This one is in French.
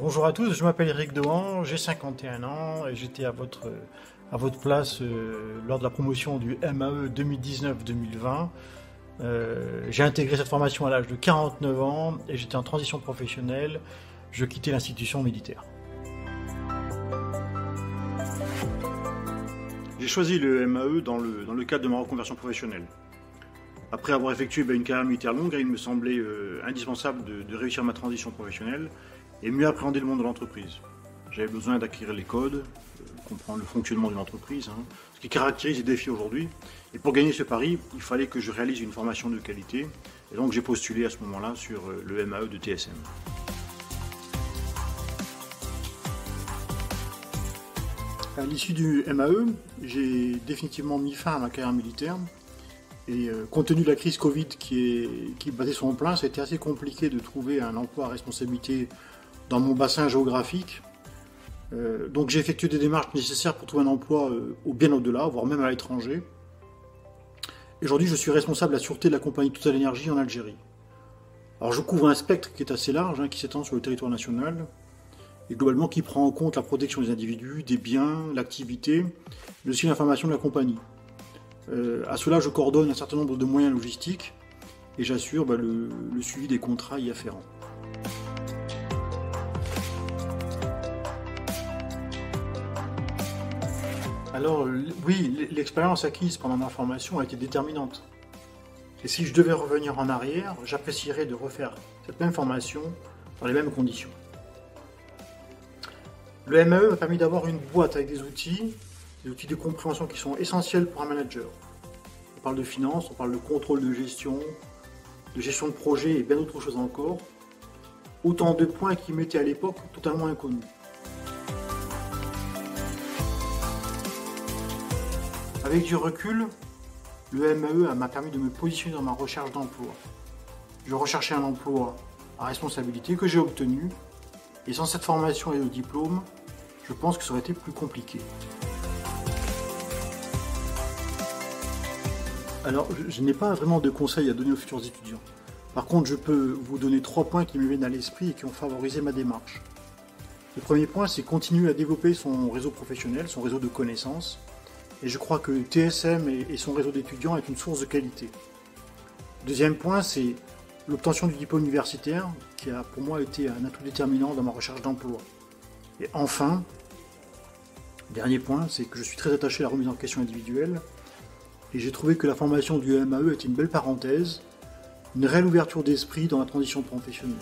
Bonjour à tous, je m'appelle Eric Dehan, j'ai 51 ans et j'étais à votre place lors de la promotion du MAE 2019-2020. J'ai intégré cette formation à l'âge de 49 ans et j'étais en transition professionnelle. Je quittais l'institution militaire. J'ai choisi le MAE dans le cadre de ma reconversion professionnelle. Après avoir effectué une carrière militaire longue, il me semblait indispensable de réussir ma transition professionnelle et mieux appréhender le monde de l'entreprise. J'avais besoin d'acquérir les codes, comprendre le fonctionnement d'une entreprise, ce qui caractérise les défis aujourd'hui. Et pour gagner ce pari, il fallait que je réalise une formation de qualité. Et donc j'ai postulé à ce moment-là sur le MAE de TSM. À l'issue du MAE, j'ai définitivement mis fin à ma carrière militaire. Et compte tenu de la crise Covid qui battait son plein, c'était assez compliqué de trouver un emploi à responsabilité dans mon bassin géographique. Donc j'ai effectué des démarches nécessaires pour trouver un emploi bien au-delà, voire même à l'étranger. Aujourd'hui, je suis responsable de la sûreté de la compagnie Total Energy en Algérie. Alors je couvre un spectre qui est assez large, qui s'étend sur le territoire national, et globalement qui prend en compte la protection des individus, des biens, l'activité, mais aussi l'information de la compagnie. À cela, je coordonne un certain nombre de moyens logistiques et j'assure le suivi des contrats y afférents. Alors oui, l'expérience acquise pendant ma formation a été déterminante. Et si je devais revenir en arrière, j'apprécierais de refaire cette même formation dans les mêmes conditions. Le MAE m'a permis d'avoir une boîte avec des outils de compréhension qui sont essentiels pour un manager. On parle de finance, on parle de contrôle de gestion de projet et bien d'autres choses encore. Autant de points qui m'étaient à l'époque totalement inconnus. Avec du recul, le MAE m'a permis de me positionner dans ma recherche d'emploi. Je recherchais un emploi à responsabilité que j'ai obtenu, et sans cette formation et le diplôme, je pense que ça aurait été plus compliqué. Alors, je n'ai pas vraiment de conseils à donner aux futurs étudiants. Par contre, je peux vous donner 3 points qui me viennent à l'esprit et qui ont favorisé ma démarche. Le premier point, c'est continuer à développer son réseau professionnel, son réseau de connaissances. Et je crois que TSM et son réseau d'étudiants est une source de qualité. Deuxième point, c'est l'obtention du diplôme universitaire, qui a pour moi été un atout déterminant dans ma recherche d'emploi. Et enfin, dernier point, c'est que je suis très attaché à la remise en question individuelle, et j'ai trouvé que la formation du MAE était une belle parenthèse, une réelle ouverture d'esprit dans la transition professionnelle.